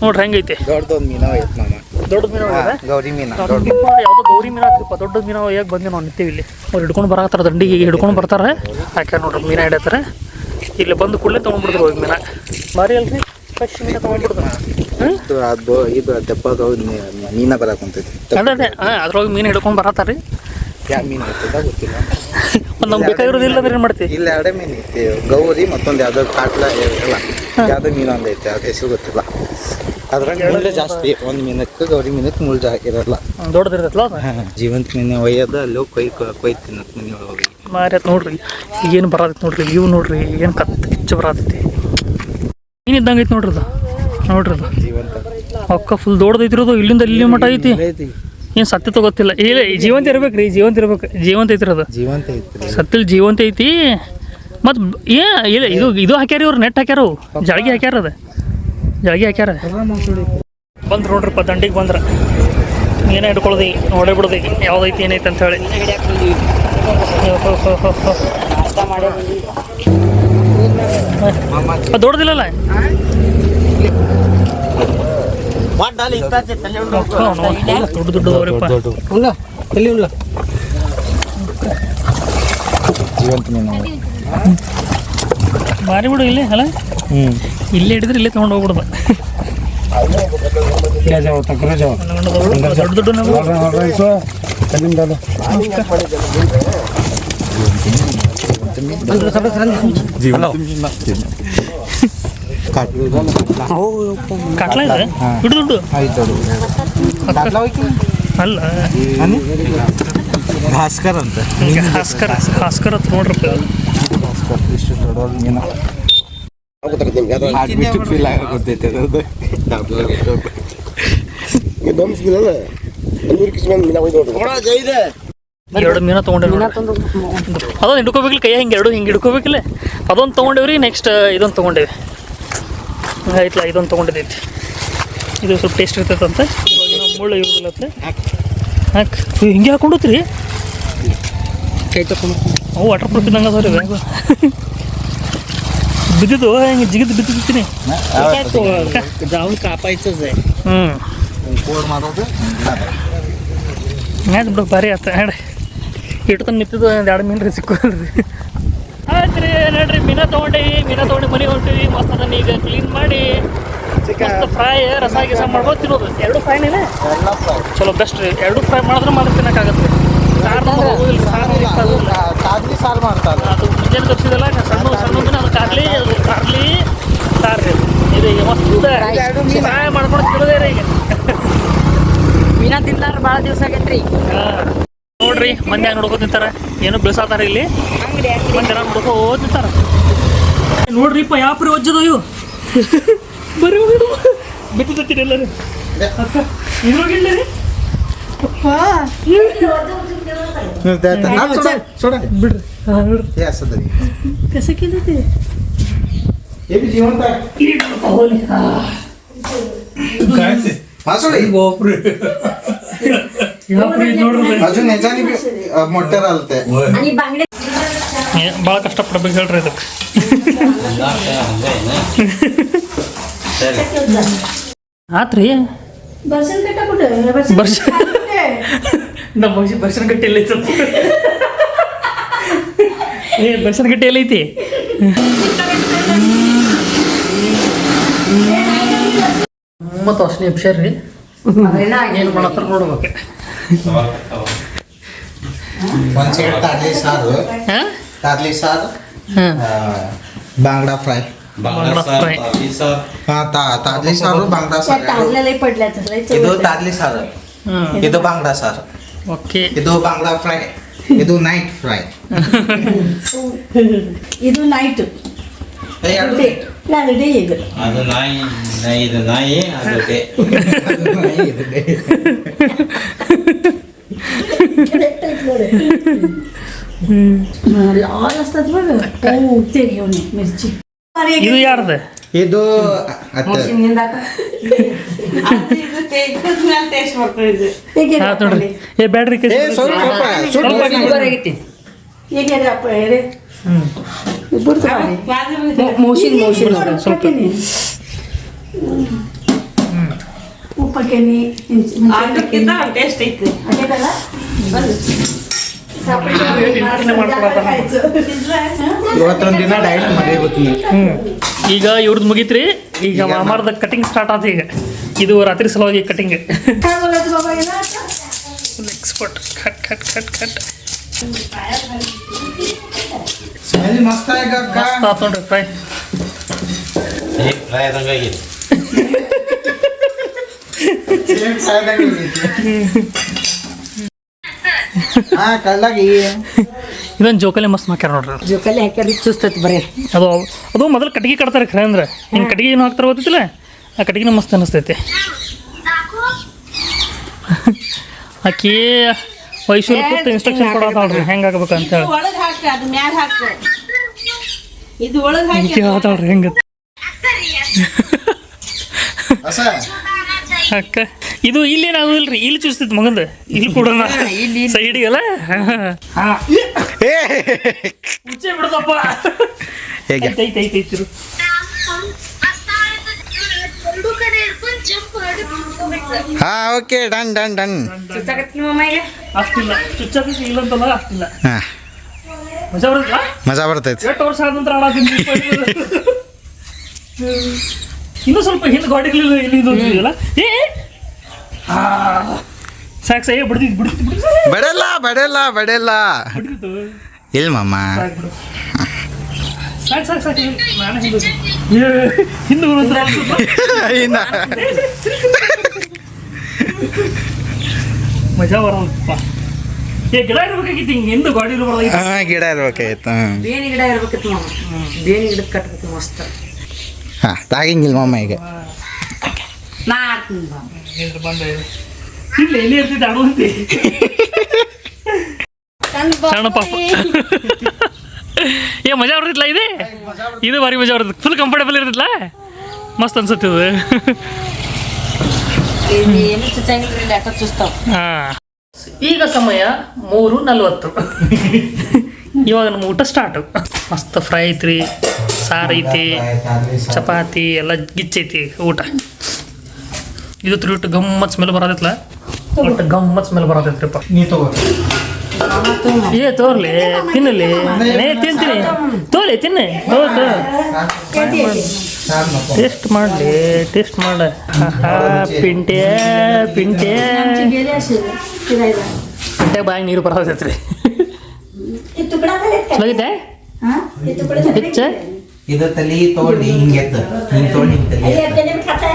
ನೋಡ್ರಿ ಹೆಂಗೈತೆ. ದೊಡ್ಡದೊಂದು ಮೀನು ಐತೆ ಮಾಮ, ದೊಡ್ಡ ಮೀನು ಗೌರಿ ಮೀನು. ಯಾವುದೋ ಗೌರಿ ಮೀನು ಹಾಕ್ರಿಪ್ಪ, ದೊಡ್ಡ ಮೀನು ಹೇಗೆ ಬಂದು ನಾವು ನಿಂತೀವಿ. ಇಲ್ಲಿ ಅವ್ರು ಹಿಡ್ಕೊಂಡು ಬರತ್ತಾರ, ದಂಡಿಗೆ ಹಿಡ್ಕೊಂಡು ಬರ್ತಾರೆ. ಯಾಕೆ ನೋಡ್ರಿ ಮೀನು ಹಿಡಿತಾರೆ. ಇಲ್ಲಿ ಬಂದು ಕೂಡಲೇ ತೊಗೊಂಡ್ಬಿಡ್ತಾರೆ ಹೋಗಿ ಮೀನು. ಭಾರಿ ಅಲ್ರಿ, ಫ್ರೆಶ್ ಮೀನು ತೊಗೊಂಡ್ಬಿಡ್ತಾರೆ. ಇದು ದೆಪ್ಪದ ಮೀನ ಬರಕುಂತೈತಿ. ಅದೇ ಅದ್ರೊಳಗೆ ಮೀನು ಹಿಡ್ಕೊಂಡು ಬರತ್ತಾರ ರೀ. ಯಾವ ಮೀನು ಐತದ ಗೊತ್ತಿಲ್ಲ. ಒಂದು ನಮ್ಗೆ ಬೇಕಾಗಿರೋದಿಲ್ಲ ಅಂದ್ರೆ ಏನು ಮಾಡ್ತೀವಿ. ಇಲ್ಲ ಎರಡೇ ಮೀನು ಐತಿ, ಗೌರಿ ಮತ್ತೊಂದು ಯಾವುದೋ ಕಾಟ್ಲ ಇಲ್ಲ, ಯಾವುದೋ ಮೀನು ಒಂದು ಐತೆ, ಅದು ಹೆಸರು ಗೊತ್ತಿಲ್ಲ. ಅದ್ರಾಗ ಮುಳ್ಳು ಜಾಸ್ತಿ. ಒಂದು ಮೀನಕ್ಕೆ ಗೌರಿ ಮೀನಕ್ಕೆ ಮುಳ್ಳು ಇರಲ್ಲ, ದೊಡ್ಡದಿರ್ತಲ್ಲ ಅದು. ಜೀವಂತ ಮೀನು ಒಯ್ಯೋದು ಅಲ್ಲಿ ಕೊಯ್ದು ತಿನ್ನಕ್ಕೆ ಮೀನು ಒಳಗೆ ಮಾರಿ ನೋಡ್ರಿ. ಏನು ಬರತೈತಿ ನೋಡ್ರಿ, ಇವು ನೋಡ್ರಿ ಏನು ಕಚ್ಚ ಬರತೈತಿ. ಮೀನು ಇದ್ದಂಗೆ ಐತಿ ನೋಡ್ರಿ ಅದು. ನೋಡ್ರಿ ಅದು ಜೀವಂತ ಅಕ್ಕ ಫುಲ್ ದೊಡ್ಡದೈತಿರೋದು. ಇಲ್ಲಿಂದ ಇಲ್ಲಿ ಮಟ್ಟ ಐತಿ. ಏನು ಸತ್ಯತ ಗೊತ್ತಿಲ್ಲ. ಇಲ್ಲ ಜೀವಂತ ಇರ್ಬೇಕು ರೀ, ಜೀವಂತ ಇರ್ಬೇಕು. ಜೀವಂತ ಐತಿ ಅದು, ಜೀವಂತ ಐತಿ. ಸತ್ತಿಲ್ ಜೀವಂತ ಐತಿ. ಮತ್ತು ಇಲ್ಲ ಇದು ಹಾಕ್ಯಾರ ಇವ್ರು, ನೆಟ್ ಹಾಕ್ಯಾರ, ಜಳಗಿ ಹಾಕ್ಯಾರ. ಅದು ಜಳಗಿ ಹಾಕ್ಯಾರ. ಬಂದ್ರು ನೋಡ್ರಿಪ್ಪ, ದಂಡಿಗೆ ಬಂದ್ರೆ ಏನೇ ಹಿಡ್ಕೊಳ್ಳೋದು ನೋಡೇ ಬಿಡೋದು ಈಗ ಯಾವ್ದೈತಿ ಏನೈತೆ ಅಂತ ಹೇಳಿ. ದೊಡ್ಡದಿಲ್ಲಲ್ಲ ದೊಡ್ಡ ದೊಡ್ಡದವ್ರಪ್ಪ. ಜೀವಂತ ಮೀನು ಮಾರಿ ಬಿಡು ಇಲ್ಲೇ ಅಲ್ಲ. ಇಲ್ಲೇ ಹಿಡಿದ್ರೆ ಇಲ್ಲೇ ತೊಗೊಂಡು ಹೋಗ್ಬಿಡ್ದು. ದೊಡ್ಡ ದೊಡ್ಡ ನಾವು ಕಾಟ್ಲ ಇದೆ ಹಿಡಿದು ದುಡ್ಡು ಅಲ್ಲ. ಭಾಸ್ಕರ್ ಅಂತ ಭಾಸ್ಕರ್ ಅಂತ ನೋಡ್ರಪ್ಪ. ಇಷ್ಟು ದೊಡ್ಡ ಮೀನು ಫೀಲ್ ಆಗೋದೈತೆ. ಎರಡು ಮೀನು ತೊಗೊಂಡೇವಿ. ಅದೊಂದು ಹಿಡ್ಕೋಬೇಕಿಲ್ಲ, ಕೈ ಹಿಂಗೆ ಎರಡು ಹಿಂಗೆ ಹಿಡ್ಕೋಬೇಕಿಲ್ಲ. ಅದೊಂದು ತೊಗೊಂಡೇವ್ರಿ. ನೆಕ್ಸ್ಟ್ ಇದೊಂದು ತೊಗೊಂಡೇವಿ. ಆಯ್ತಲ್ಲ, ಇದೊಂದು ತೊಗೊಂಡಿದ್ದೈತಿ. ಇದು ಸ್ವಲ್ಪ ಟೇಸ್ಟ್ ಇರ್ತೈತಂತೆ. ಇವಾಗ ಮುಳ್ಳು ಇರೋದಿಲ್ಲತ್ತೆ. ಹಾಕಿ ಹಿಂಗೆ ಹಾಕೊಂಡೋತ್ರಿ. ಕೈ ತಗೊಂಡು ಅವು ವಾಟರ್ ಪ್ರೂಫ್ ಇದ್ದಂಗೆ ಅದಾವ್ರಿ ಬ್ಯಾಗು. ಬಿದ್ದಿದ್ದು ಹಿಂಗೆ ಜಿಗಿದು ಬಿದ್ದಿದ್ದೀನಿ. ಆಯ್ತು ಬಿಡು, ಭಾರಿ ಆಯ್ತು. ಹೇಳಿ ಇಟ್ಟು ತಂದು ನಿಂತಿದ್ದು ಒಂದು 2 ಮೀನು ರೀ ಸಿಕ್ಕೋಲ್ರಿ. ಆಯ್ತು ರೀ, ನೋಡ್ರಿ ಮೀನ ತೊಗೊಂಡೇವಿ. ಮೀನ ತೊಗೊಂಡು ಮನೆಗೆ ಹೊಂಟೀವಿ. ಮಸ್ತ್ ಅದನ್ನ ಈಗ ಕ್ಲೀನ್ ಮಾಡಿ ಮಸ್ತ್ ಫ್ರೈ ರಸ ಗಿಸ ಮಾಡ್ಬೋದು ತಿನ್ನೋದು. 2 ಫ್ರೈನೇ ಚಲೋ ಬೆಸ್ಟ್ ರೀ. 2 ಫ್ರೈ ಮಾಡಿದ್ರೆ ಮಾತ್ರ ತಿನ್ನೋಕ್ಕಾಗತ್ತೆ. ಸಾರು ಮಾಡ್ತಾರೆ. ಅದು ಮುಂಜಾನೆ ತಪ್ಪಿಸಿದಲ್ಲ ಸಣ್ಣ ಸಣ್ಣದನ್ನ ಅದು ಕಾರ್ಲಿ ಸಾರು ರೀ. ಇದು ಈಗ ಮಸ್ತ್ ಫ್ರೈ ಮಾಡ್ಕೊಂಡು ತಿನ್ನೋದೇ ರೀ. ಈಗ ಮೀನ ತಿಂತಾರ ಭಾಳ ದಿವಸ ಆಗೈತ್ರಿ. ನೋಡ್ರಿ ಮಂದಿ ಹಂಗೆ ನೋಡ್ಕೊ ತಿಂತಾರೆ. ಏನೋ ಬೆಳೆಸಾತಾರ ಇಲ್ಲಿ ಮಂದಿ ನೋಡ್ಕೋ ತಿಂತಾರ. ನೋಡ್ರಿಪ್ಪ ಯಾಪ್ರಿ ಒಜ್ಜದ ಇವು ಬರೀ ಬಿತ್ತಿರ್ತೀನಿ ಎಲ್ಲರೂ. ಅಕ್ಕ ಇದ್ರೋಗಿಲ್ಲ ರೀ ಬಿಡ್ರಿ. ಕಸಕ್ಕಿಲ್ಲೈತಿ अजून ह्याच्याने मोठं राहते. ಭಾಳ ಕಷ್ಟಪಡ್ಬೇಕು ಹೇಳ್ರಿ ಇದಕ್ಕೆ. ಆತ್ರಿ ನಮ್ಮ ಬರ್ಷನ್ ಗಟ್ಟಿ ಎಲ್ಲ ಐತಿ. ಬರ್ಷನ್ ಗಟ್ಟಿ ಎಲ್ಲ ಐತಿ. ಮತ್ತು ಅಷ್ಟೇ ಹುಷಾರ್ ರೀ. ಏನು ಮಾಡತ್ತಾರ ನೋಡ್ಬೇಕು. ಒಂದು ಸೈಡ್ ತಾಡ್ಲಿ ಸಾರು, तादली सार ಹಾಂ बांगडा फ्राय बांगडा फ्राय. हा तादली सार बांगडा सार तारलेले पडल्या ಇದು ತಾದ್ಲಿ ಸಾರು ಹಾಂ ಇದು ಬಾಂಗ್ಡಾ ಸಾರು ಓಕೆ ಇದು ಬಾಂಗ್ಡಾ ಫ್ರೈ ಇದು ನೈಟ್ ಫ್ರೈ ಇದು ನೈಟ್ ನಾನು ಡೇ ಇದು ಅದು ನಾಯಿ ಇದು ನಾಯಿ ಅದು ಡೇ लाल असतात बघ हो ते घेऊन ये मिरची ಇದು ಯಾರ್ದು ಇದು ಅತ್ತೆ ते घे ಹಾಂ ನೋಡ್ರಿ ಏ ಬ್ಯಾಡ್ರಿ ಏ ಸ್ವಲ್ಪ ಸ್ವಲ್ಪ हे घे रे आपण हे रे बुडतो मोशीन ಸ್ವಲ್ಪ ಉಪ್ಪಕ್ಕೇನಿ ಟೇಸ್ಟ್ ಐತೆ ಅದೇನಲ್ಲ ಇವತ್ತೊಂದು ದಿನ ಡೈಟ್ ಮಾಡಬೇಕು ಈಗ ಇವ್ರದ್ದು ಮುಗೀತ್ರಿ ಈಗ ಮಾಮಾರ್ದ ಕಟಿಂಗ್ ಸ್ಟಾರ್ಟ್ ಆತ ಈಗ ಇದು ರಾತ್ರಿ ಸಲುವಾಗಿ ಕಟಿಂಗ್ काय बोलायचं बाबा याला full expert cut cut cut cut smell ಮಸ್ತ್ ಆಗ ಮಸ್ತ್ ಆತ್ ನೋಡ್ರಿ ಫ್ರೈ ಹೇಗೆ ಫ್ರೈ ಆದಂಗೆ ಆಗಿದೆ ಹಾ ಕಳ್ಳಾಗಿ ಇದೊಂದು ಜೋಕಾಲಿ ಮಸ್ತ್ ಮಾಡ್ಯಾರ ನೋಡ್ರಿ ಅದು. ಜೋಕಾಲಿ ಹಾಕ್ಯಾರ ಚುಸ್ತೈತಿ ಬರೀ ಅದು ಅದು ಮೊದಲು ಕಟ್ಟಿಗೆ ಕಟ್ತಾರೆ ಖರೆ ಅಂದ್ರೆ ಹಿಂಗೆ ಕಟ್ಟಿಗೆ ಏನು ಹಾಕ್ತಾರೆ ಗೊತ್ತಿಲ್ಲ ಆ ಕಟ್ಟಿಗೆನ ಮಸ್ತ್ ಅನ್ನಿಸ್ತೈತಿ ಆಕಿ ವೈಶ್ವರ್ಯ ಕೂತು ಇನ್ಸ್ಟ್ರಕ್ಷನ್ ಕೊಡೋತಾಳ್ರಿ ಹೆಂಗೆ ಆಗ್ಬೇಕು ಅಂತೇಳಿ ಒಳಗೆ ಹಾಕ ಅದು ಮ್ಯಾಲ ಹಾಕ ಇದು ಒಳಗೆ ಹಿಂಗೆ ಹೇಳ್ತಾಳ್ರಿ ಹೆಂಗೆ ಅಸ ಅಕ್ಕ ಇದು ಇಲ್ಲೇನಾಗು ಇಲ್ರಿ ಇಲ್ಲಿ ಚೂಸ್ತೈತಿ ಮಗಂದು ಇಲ್ಲಿ ಕೊಡೋಣ ಸೈಡಿಗಲ್ಲ ಮುಚ್ಚೆ ಬಿಡ್ದಪ್ಪ ಹೇಗೆ ಐತಿರು ಹಾ ಓಕೆ ಡನ್ ಡನ್ ಡನ್ ಅಷ್ಟಿಲ್ಲ ಚುಚ್ಚಕ್ಕೆ ಇಲ್ಲಂತಲ್ಲ ಅಷ್ಟಿಲ್ಲ ಹಾ ಮಜಾ ಬರುತ್ತಲ್ಲ ಮಜಾ ಬರ್ತೈತಿ ಎಷ್ಟು ವರ್ಷ ಆದ ನಂತರ ಆಡಾತೀನಿ ಇನ್ನೂ ಸ್ವಲ್ಪ ಹಿಂದೆ ಗಾಡಿಗಳು ಇಲ್ಲಿ ಇದು ಅಂತಿದೆಯಲ್ಲ ಏ ಸಾಕು ಸೈ ಬಿಡ್ತಿದ್ದು ಬಿಡ್ತಿದ್ದು ಬಡಲ್ಲ ಬಡಲ್ಲ ಬಡಲ್ಲ ಬಿಡ್ತಿತ್ತು ಇಲ್ಲ ಮಮ್ಮ ಸಾಕು ಬಿಡು ಸಾಕು ಸಾಕು ಸಾಕು ನಾನು ಹಿಂದೆ ಹಿಂದೆ ಬರುತ್ತರ ಇನ್ನ ಮಜಾ ಬರೋದಪ್ಪ ಏ ಗಿಡ ಇರ್ಬೇಕಾಗಿತ್ತು ಹಿಂಗೆ ಹಿಂದೆ ಗಾಡಿಗಳು ಬರೋದಾಗಿತ್ತು ಹಾ ಗಿಡ ಇರ್ಬೇಕಾಯ್ತು ಬೇನಿ ಗಿಡ ಇರ್ಬೇಕಿತ್ತು ಮಾಮ ಬೇನಿ ಗಿಡಕ್ಕೆ ಕಟ್ಬೇಕು ಮಸ್ತ್ ಹಾ ತಾಗಿಂಗಿಲ್ಲ ಮಮ್ಮ ಈಗ ನಾ ಹಾಕ್ತೀನಿ ಬಾ ಇದ್ರ ಬಂದೆ ಇಲ್ಲ ಎಲ್ಲಿ ಇರ್ತಿದ್ದೆ ಆಡುವಂತೆ ಸಣ್ಣ ಪಾಪ ಏ ಮಜಾ ಬರ್ತಿತ್ತಲ್ಲ ಇದೆ ಇದು ಭಾರಿ ಮಜಾ ಬರ್ತದೆ ಫುಲ್ ಕಂಫರ್ಟೇಬಲ್ ಇರ್ತಿತ್ತಲ್ಲ ಮಸ್ತ್ ಅನ್ಸುತ್ತೆ ಇದು ಏನು ಚುಚ್ಚಂಗಿಲ್ಲ ಲೆಕ್ಕ ಚುಸ್ತಾವ ಹಾಂ ಈಗ ಸಮಯ 3:40 ಇವಾಗ ನಮ್ಮ ಊಟ ಸ್ಟಾರ್ಟು ಮಸ್ತ್ ಫ್ರೈ ಐತ್ರಿ ಸಾರು ಐತಿ ಚಪಾತಿ ಎಲ್ಲ ಗಿಚ್ಚೈತಿ ಊಟ ಇದು ತಿರುಟ್ಟು ಗಮ್ಮತ್ ಸ್ಮೆಲ್ ಬರೋದಿತ್ತಲ್ಲ ಒಟ್ಟು ಗಮ್ಮತ್ ಸ್ಮೆಲ್ ಬರೋದೈತ್ರಿಪ್ಪ ನೀ ತಗೋ ಏ ತೋರ್ಲಿ ತಿನ್ನಲಿ ನೇ ತಿಂತೀನಿ ತೋಲಿ ತಿನ್ನಿ ಟೇಸ್ಟ್ ಮಾಡಲಿ ಟೇಸ್ಟ್ ಮಾಡ ಪಿಂಟೆ ಪಿಂಟೆ गेले असेल फिरायला ಪಿಂಟೆ ಬಾಯಿ ನೀರು ಬರೋದೈತ್ರಿ हे तुकडा झालेत का ಚೆನ್ನಾಗಿದೆ हा हे तुकडे झाले ಹೆಚ್ಚ ಇದು ತಲಿ ತೋಡಿ ಹಿಂಗೆತ್ತ ಹಿಂಗೆ ತೋಡಿ ಹಿಂಗೆ ತಲಿ अरे त्याने खाताय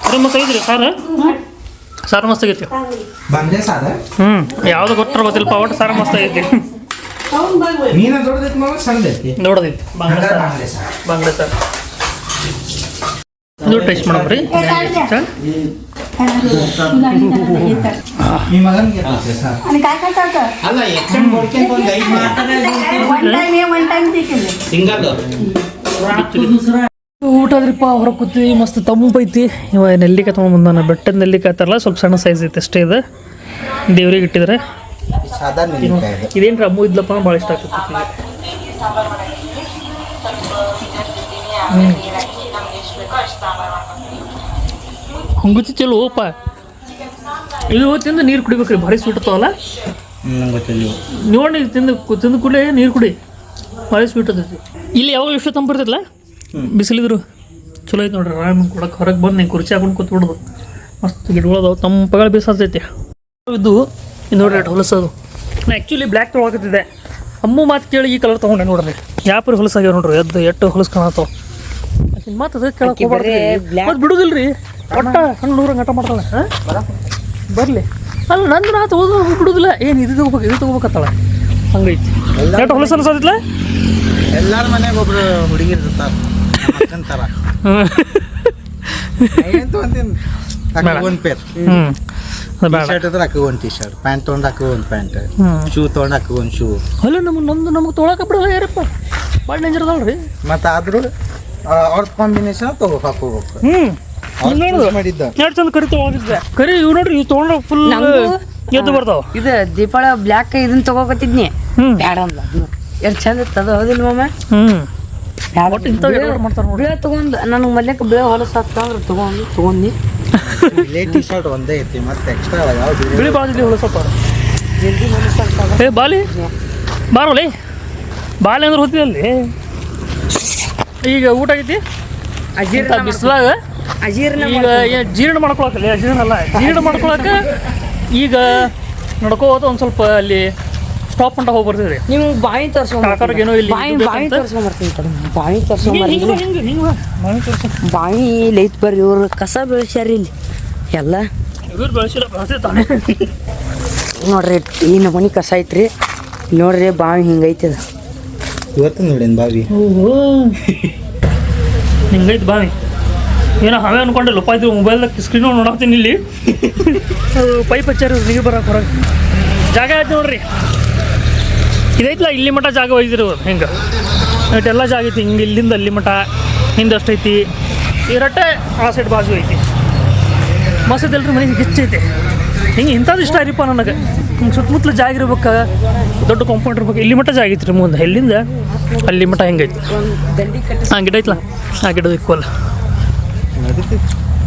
ಅದು ಮಸ್ತ್ ಐತ್ರಿ ಸಾರು ಸಾರು ಮಸ್ತ್ ಆಗೈತಿ ಬಂದೆ ಸಾದ ಯಾವ್ದು ಕೊಟ್ಟರು ಗೊತ್ತಿಲ್ಲಪ್ಪ ಒಟ್ಟು ಸಾರು ಮಸ್ತ್ ಆಗೈತಿ खाऊन बघ ನೀನ ದೊಡ್ಡದೈತಿ ಮಗ ಸಣ್ಣದೈತಿ ನೋಡೋದೈತಿ ಬಾಂಗ್ಲಾ ಸಾರು ಬಾಂಗ್ಲೆ ಸಾರು ಬಾಂಗ್ಲಾ ಸಾರು ಇದು ಟೇಸ್ಟ್ ಮಾಡಮ್ರಿ ಈ ಮಗನಿಗೆ ಸಾರು आणि काय काय करतात ಅಲ್ಲ ಎಕ್ಸ್ಟೆಂಡ್ ಮಾಡ್ಕೊಂಡು ಒಂದು 5 ಮಾಡ್ತಾರೆ वन टाइम हे वन टाइम ते केले ಸಿಂಗಲ್ ಊಟ ಆದ್ರಿಪ್ಪ ಹೊರಗೆ ಕೂತೀವಿ ಮಸ್ತ್ ತಂಪೈತಿ ಇವ ನೆಲ್ಲಿಕಾಯಿ ತೊಗೊಂಬಂದಾನ ಬೆಟ್ಟದ ನೆಲ್ಲಿಕಾಯಿ ತರಲ್ಲ ಸ್ವಲ್ಪ ಸಣ್ಣ ಸೈಜ್ ಐತೆ ಅಷ್ಟೇ ಇದು ದೇವ್ರಿಗೆ ಇಟ್ಟಿದ್ರೆ ಸಾದಾ ನೆಲ್ಲಿಕಾಯಿ ಇದು ಇದೇನ್ರಿ ಅಮ್ಮು ಇದ್ಲಪ್ಪ ಭಾಳ ಇಷ್ಟ ಆಗ್ತೈತಿ ಹಂಗುತ್ತಿ ಚಲೋ ಓಪ ಇದು ತಿಂದು ನೀರು ಕುಡಿಬೇಕ್ರಿ ಭಾರಿ ಸ್ವೀಟ್ ಇರ್ತಾವಲ್ಲ ನಂಗೆ ಗೊತ್ತಿಲ್ಲ ನೋಡಿ ತಿಂದು ತಿಂದು ಕೂಡಲೇ ನೀರು ಕುಡಿ ಭಾರಿ ಸ್ವೀಟ್ ಇರ್ತೈತಿ ಇಲ್ಲಿ ಯಾವಾಗಲೂ ಇಷ್ಟು ತಂಪಿರ್ತೈತಲ್ಲ ಬಿಸಿಲಿದ್ರು ಚಲೋ ಐತೆ ನೋಡ್ರಿ ಆರಾಮ್ ಕೊಡಕ್ಕೆ ಹೊರಗೆ ಬಂದು ನೀವು ಕುರ್ಚಿ ಹಾಕೊಂಡು ಕೂತ್ಬಿಡೋದು ಮಸ್ತ್ ಗಿಡಗಳದಾವ ತಂಪಗಳು ಬೇಸಾತೈತಿ ಇದು ನೋಡ್ರಿ ರೇಟ್ ಹೊಲಸದು. ನಾ ಆ್ಯಕ್ಚುಲಿ ಬ್ಲ್ಯಾಕ್ ತೊಗೊಳಕತ್ತಿದ್ದೆ, ಅಮ್ಮು ಮಾತು ಕೇಳಿ ಈ ಕಲರ್ ತೊಗೊಂಡೆ ನೋಡ್ರಿ. ಯಾಪರಿ ಹೊಲಸಾಗ್ಯಾವ ನೋಡ್ರಿ, ಎಟ್ಟು ಹೊಲಸು ಕಾಣತ್ತಾವ. ಮಾತು ಅದಕ್ಕೆ ಕೇಳಕ್ಕೆ ಹೋಗ್ಬಾರ್ದು, ಅದು ಬಿಡುದಿಲ್ರಿ. ಒಟ್ಟ ಹಣ್ಣು ನೂರಂಗೆ ಆಟ ಮಾಡ್ತಾಳೆ. ಬರಲಿ ಅಲ್ಲ, ನಂದು ನಾ ತೊಗೋದು ಬಿಡುದಿಲ್ಲ. ಏನು ಇದು ತೊಗೋಬೇಕತ್ತಾಳ, ಹಂಗೈತಿ. ಎಷ್ಟು ಹೊಲಸು ಅನ್ಸೋದಿಲ್ಲ. ಎಲ್ಲಾರ ಮನೆಗೆ ಒಬ್ರು ಹುಡುಗಿರ್ ಇರ್ತಾರ ಅಂತಾರ. ಒಂದು ಪೇರ್ ಶರ್ಟ್ ಇದ್ರೆ ಹಾಕಿ ಒಂದು ಟಿ ಶರ್ಟ್, ಪ್ಯಾಂಟ್ ತೊಗೊಂಡು ಹಾಕಿ ಒಂದು ಪ್ಯಾಂಟ್, ಶೂ ತೊಗೊಂಡು ಹಾಕಿ ಒಂದು ಶೂ. ಅಲ್ಲ ನಮಗೆ ತೊಗೊಳಕ್ಕೆ ಬಿಡಲ್ಲ ಯಾರಪ್ಪ, ಭಾಳ ಡೇಂಜರ್ ಅದಲ್ರಿ. ಮತ್ತು ಆದ್ರೂ ಅವ್ರ ಕಾಂಬಿನೇಷನ್ ಹಾಕೋಬೇಕು. ಮಾಡಿದ್ದ ಎರಡು ಚಂದ ಕರಿ ತೊಗೊಂಡಿದ್ದೆ. ಕರಿ ಇವ್ ನೋಡ್ರಿ, ಇವ್ ತೊಗೊಂಡ್ರೆ ಫುಲ್ ಎದ್ದು ಬರ್ತಾವ. ಇದು ದೀಪಾವಳಿ ಬ್ಲ್ಯಾಕ್ ಇದನ್ನ ತಗೋಕತ್ತಿದ್ನಿ, ಬ್ಯಾಡ ಅಂದ. ಎಷ್ಟು ಚಂದ ಇತ್ತು ಅದು, ಹೌದಿಲ್ಲ ಮಾಮ? ಒಟ್ಟು ಇಂಥವು ಮಾಡ್ತಾರೆ ನೋಡಿ. ಬಿಳೆ ತಗೊಂಡು ನನಗೆ ಮಲ್ಯಕ್ಕೆ ಬಿಳೆ ಹೊಲಸು ಹಾಕ್ತಂದ್ರೆ ತಗೊಂಡು ಟಿ ಶರ್ಟ್ ಒಂದೇ ಐತಿ, ಮತ್ತೆ ಎಕ್ಸ್ಟ್ರಾ ಯಾವ್ದು ಬಿಳಿ ಭಾಳ ಜಲ್ದಿ ಹೊಲಸಪ್ಪ. ಜಲ್ದಿ ಹೊಲಸಾಗ್ತಾವ. ಏ ಬಾಲಿ ಬಾರೋಲಿ, ಬಾಲಿ ಅಂದ್ರೆ ಹೋಗ್ತಿದಲ್ಲಿ. ಈಗ ಊಟ ಆಗೈತಿ ಬಿಸಿಲಾಗ. ಈಗ ಜೀರ್ಣ ಮಾಡ್ಕೊಳಕಲ್ಲ, ಜೀರ್ಣ ಅಲ್ಲ, ಜೀರ್ಣ ಮಾಡ್ಕೊಳಕ್ಕೆ ಈಗ ನಡ್ಕೋತ ಒಂದು ಸ್ವಲ್ಪ ಅಲ್ಲಿ ಸ್ಟಾಪ್ ಅಂತ ಹೋಗಿ ಬರ್ತೀವಿ ರೀ. ನೀವು ಬಾವಿ ಕಾಕರ್ಗೇನೋ ಇಲ್ಲಿ ಬಾವಿ ತೋರ್ಸ್ಕೊಂಬರ್ತೀನಿ. ಬಾವಿ ತೋರ್ಸೋ ಬಾವಿ ಲೈತ್ ಬರ್ರಿ. ಇವ್ರು ಕಸ ಬೆಳೆಸ್ಯಾರ ಇಲ್ಲಿ ಎಲ್ಲ. ಇವ್ರು ಬೆಳೆಸಿಲ್ಲ, ಬೆಳೆಸ್ತಾನೆ ನೋಡ್ರಿ. ಈ ನಮೂನಿ ಕಸ ಐತ್ರಿ ನೋಡ್ರಿ. ಬಾವಿ ಹಿಂಗೈತಿ ಅದು. ಇವತ್ತು ನೋಡೇನು ಬಾವಿ ಹಿಂಗೈತಿ ಬಾವಿ. ಏನೋ ಹಾವೇ ಅನ್ಕೊಂಡೆ ಲೊಪ್ಪ ಮೊಬೈಲ್ದಾಗ ಸ್ಕ್ರೀನ್ ನೋಡಾಕ್ತೀನಿ ಇಲ್ಲಿ. ಅದು ಪೈಪ್ ಹಚ್ಚಾರ ನೀರು ಬರೋಕೆ ಹೊರಗೆ ಜಾಗ ಆಯ್ತು ನೋಡ್ರಿ. ಇದೈತಿಲ್ಲ, ಇಲ್ಲಿ ಮಠ ಜಾಗ ಒಯ್ದಿರೋದು ಹಿಂಗೆ ಇಟ್ಟೆಲ್ಲ ಜಾಗ ಐತಿ. ಹಿಂಗೆ ಇಲ್ಲಿಂದ ಅಲ್ಲಿ ಮಠ ಹಿಂದಷ್ಟು ಐತಿ. ಇರಟ್ಟೆ ಆ ಸೈಡ್ ಬಾಜು ಐತಿ. ಮಸ್ತ್ ಐತಲ್ರಿ, ಮನೆಗೆ ಗಿಚ್ಚೈತಿ. ಹಿಂಗೆ ಇಂಥದ್ದು ಇಷ್ಟ ಆಯ್ರಿಪ್ಪ ನನಗೆ. ಹಿಂಗೆ ಸುತ್ತಮುತ್ತಲು ಜಾಗ ಇರ್ಬೇಕು, ದೊಡ್ಡ ಕಾಂಪೌಂಡ್ ಇರ್ಬೇಕು. ಇಲ್ಲಿ ಮಟ್ಟ ಜಾಗ ಐತ್ರಿ ಮುಂದೆ, ಎಲ್ಲಿಂದ ಅಲ್ಲಿ ಮಟ್ಟ ಹೆಂಗೈತಿ. ಹಾಂ ಗಿಡ ಐತಲ್ಲ, ಆ ಗಿಡದ ಇಕ್ವಲ್ಲ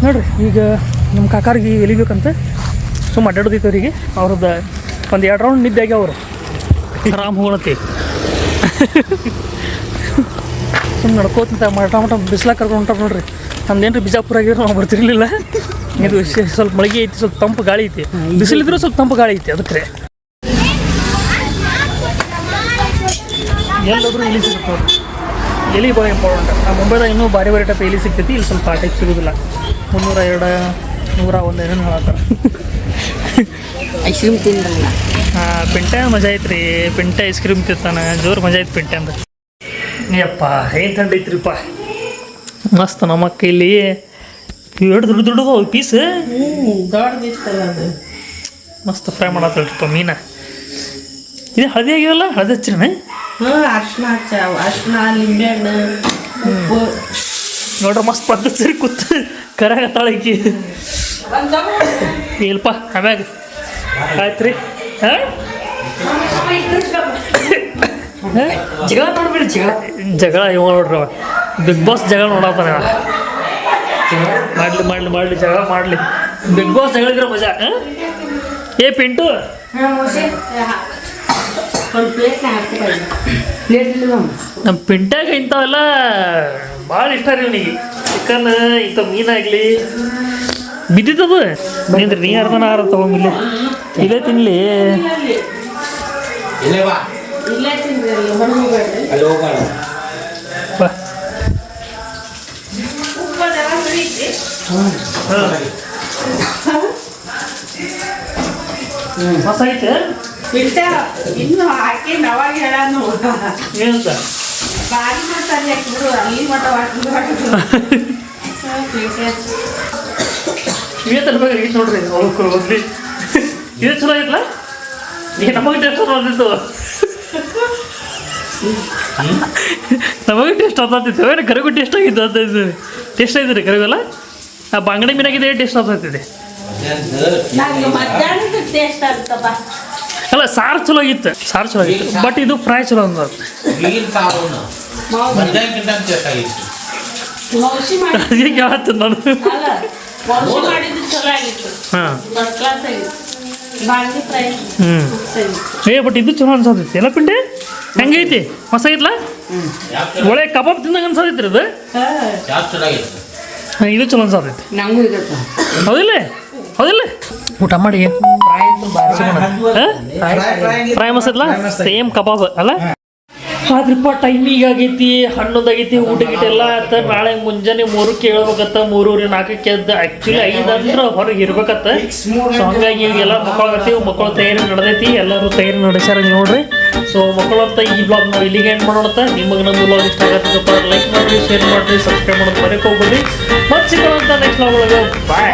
ನೋಡ್ರಿ. ಈಗ ನಮ್ಮ ಕಾಕಾರಿಗೆ ಎಲಿಬೇಕಂತ ಸುಮ್ಮ ಅಡ್ಡಾಡೋದೈತೆ ಅವರಿಗೆ. ಅವ್ರದ್ದು ಒಂದು 2 ರೌಂಡ್ ನಿದ್ದೆ ಆಗ್ಯಾವ. ಅವರು ಆರಾಮ್ ಹೋಗಣತಿ ಸುಮ್ಮನೆ ನಡ್ಕೋತಂತ ಮಟ ಬಿಸ್ಲಾಗ ಕರ್ಕೊಂಡು ಹೊಂಟಾರ ನೋಡ್ರಿ. ನಮ್ದೇನ್ರಿ ಬಿಜಾಪುರ ಆಗಿರೋ ನಾವು ಬರ್ತಿರ್ಲಿಲ್ಲ. ಇದು ಸ್ವಲ್ಪ ಮಳೆಗೆ ಐತಿ, ಸ್ವಲ್ಪ ತಂಪು ಗಾಳಿ ಐತಿ. ಬಿಸಿಲಿದ್ರು ಸ್ವಲ್ಪ ತಂಪು ಗಾಳಿ ಐತಿ. ಅದಕ್ಕೆ ಎಲ್ಲೋದ್ರೂ ಎಲಿ ಸಿಗುತ್ತೆ ನೋಡ್ರಿ. ಎಲಿ ಭಾಳ ಇಂಪಾರ್ಟೆಂಟ್. ಆ ಮುಂಬೈದಾಗ ಇನ್ನೂ ಭಾರಿ ಭಾರಿ ಟೈಪ್ ಎಲಿ ಸಿಗ್ತೈತಿ. ಇಲ್ಲಿ ಸ್ವಲ್ಪ ಆ ಟೈಪ್ ಸಿಗೋದಿಲ್ಲ. 302, 101 ಏನೇನು ಹೇಳತ್ತಾರ. Ice cream ತಿಂದ್ರಲ್ಲ. ಪಿಂಟೆ ಮಜಾ ಐತ್ರಿ. ಪಿಂಟೆ ಐಸ್ ಕ್ರೀಮ್ ತಿಂತಾನೆ, ಜೋರು ಮಜಾ ಐತಿ ಪಿಂಟೆ ಅಂದ್ರೆ. ನೀಯಪ್ಪ ಏನು ಥಂಡಿ ಐತ್ರಿಪ್ಪ, ಮಸ್ತ್. ನಮ್ಮಕ್ಕ ಇಲ್ಲಿ ಎರಡು ದೊಡ್ಡದು ಪೀಸ್ ಮಸ್ತ್ ಫ್ರೈ ಮಾಡತ್ತಲ್ರಿಪ್ಪ ಮೀನ. ಇದು ಹಳದಿ ಆಗಿವಲ್ಲ, ಹಳದಿ ಹಚ್ಚಿರಣ. ಅರ್ಶಿನ ಲಿಂಬೆಹಣ್ಣು ಉಪ್ಪು ನೋಡ್ರಿ ಮಸ್ತ್ ಪದ್ಧತಿ ಸರಿ ಕೂತು ಕರಾಗತ್ತಾಳಕಿ ಇಲ್ಪ. ಆಮ್ಯಾಗ ಆಯ್ತು ರೀ. ಹಾಂ ಜಗಳ ಮಾಡ್ಬೇಡಿ. ಜಗಳ ಇವ ನೋಡ್ರಿ, ಬಿಗ್ ಬಾಸ್ ಜಗಳ ನೋಡತ್ತಾನೆ. ಮಾಡಲಿ ಜಗಳ ಮಾಡಲಿ. ಬಿಗ್ ಬಾಸ್ ಜಗಳಿದ್ರೆ ಮಜಾ. ಏ ಪಿಂಟು, ನಮ್ಮ ಪಿಂಟ್ಯಾಗ ಇಂಥವೆಲ್ಲ ಭಾಳ ಇಷ್ಟ ರೀ ಅವನಿಗೆ. ಚಿಕನ್ ಇಂಥ ಮೀನಾಗಲಿ ಬಿದ್ದಿತ್ತದು ನಿಂದ್ರಿ. ನೀ ಅರ್ಧನ ಆರ ತಗೊಂಬಿಲ್ಲ, ಇಲ್ಲೇ ತಿನ್ಲಿ. ಬಾ ಮಸ್ತ್ ಐತೆ. ಇನ್ನು ಹಾಕಿ ನವಾಗ ಹೇಳಾನು ಏನಂತ ಬಾರಿ ಮಾಡ್ತಾರೆ. ಯಾಕಿದ್ರು ಅಲ್ಲಿ ಮಠ ಇವೇ ತರ್ಬೇಕು ರೀ. ನೋಡ್ರಿ ಹೋಗ್ಲಿ, ಇದೇ ಚಲೋ ಐತಲ್ಲ. ಈಗ ನಮಗೆ ಟೇಸ್ಟ್ ಬಂದಿತ್ತು, ನಮಗೆ ಟೇಸ್ಟ್ ಆಗ್ತಿತ್ತು. ಏನು ಕರಿಗೂ ಟೇಸ್ಟ್ ಆಗಿತ್ತು ಅಂತ ಟೇಸ್ಟ್ ಆಯ್ತು ರೀ ಕರಿಗಲ್ಲ. ಆ ಬಂಗಡೆ ಮೀನಾಗಿದೆ ಟೇಸ್ಟ್ ಆಗ್ತೈತಿದೆ. ನಂಗೆ ಮಧ್ಯಾಹ್ನದ ಟೇಸ್ಟ್ ಆಗ್ತಪ್ಪ. ಅಲ್ಲ ಸಾರು ಚಲೋ ಆಗಿತ್ತು, ಸಾರು ಚಲೋ ಆಗಿತ್ತು. ಬಟ್ ಇದು ಫ್ರೈ ಚಲೋ ಅಂದ. ಮೌಸಿ ಮಾಡಿ ಅದೇ ಕೇಳತ್ತ ನಾನು. ಅಲ್ಲ ಮೌಸಿ ಮಾಡಿದ್ದು ಚಲೋ ಆಗಿತ್ತು, ಹಾಂ ಫಸ್ಟ್ ಕ್ಲಾಸ್ ಆಗಿತ್ತು. ಬಾಂಗಿ ಫ್ರೈ ಏ ಬಟ್ ಇದು ಚಲೋ ಅನ್ಸತೈತಿ. ಎಲ್ಲ ಪಿಂಡೆ ಹೆಂಗೈತಿ, ಮಸ್ತ್ ಆಗಿತ್ಲ. ಒಳ್ಳೆ ಕಬಾಬ್ ತಿಂದಂಗೆ ಅನ್ಸತೈತಿ ರೀ ಅದು. ಹಾಂ ಇದು ಚಲೋ ಅನ್ಸತೈತಿ. ನಂಗೂ ಇದಪ್ಪ. ಹೌದಿಲ್ಲ ಹೌದಿಲ್ಲ ಊಟ ಮಾಡಿ ಫ್ರೈ ಅಂತೂ ಭಾರಿ ಫ್ರೈ ಮಸಾಲ ಸೇಮ್ ಕಬಾಬ್ ಅಲ್ಲ ಆದ್ರಪ್ಪ ಟೈಮಿಗೆ ಆಗೈತಿ 11 ಆಗೈತಿ ಊಟ ಗಿಟ ಎಲ್ಲ ಆತ ನಾಳೆ ಮುಂಜಾನೆ 3ಕ್ಕೆ ಹೇಳ್ಬೇಕತ್ತ 3:30 4ಕ್ಕೆ ಎದ್ದು ಆ್ಯಕ್ಚುಲಿ 5 ಅಂದ್ರೆ ಹೊರಗೆ ಇರ್ಬೇಕತ್ತ ಸೊ ಹಂಗಾಗಿ ಎಲ್ಲ ಮಕ್ಕಳಾಗತ್ತೀವಿ ಮಕ್ಕಳ ತಯಾರಿ ನಡೆದೈತಿ ಎಲ್ಲರೂ ತಯಾರಿ ನಡೆಸ್ಯಾರ ನೋಡ್ರಿ ಸೊ ಮಕ್ಕಳಂತ ಈ ಬ್ಲಾಗ್ ನಾವು ಇಲ್ಲಿಗೆ ಎಂಡ್ ಮಾಡೋಣ ನಿಮಗೆ ನಮ್ಮ ಬ್ಲಾಗ್ ಇಷ್ಟ ಆಗತ್ತಪ್ಪ ಲೈಕ್ ಮಾಡಿರಿ ಶೇರ್ ಮಾಡಿರಿ ಸಬ್ಸ್ಕ್ರೈಬ್ ಮಾಡೋದು ಬರೀಕ್ ಹೋಗ್ಬೇಡಿ ಮತ್ತೆ ಸಿಗೋಣ ನೆಕ್ಸ್ಟ್ ಬ್ಲಾಗ್ ಒಳಗೆ ಬಾಯ್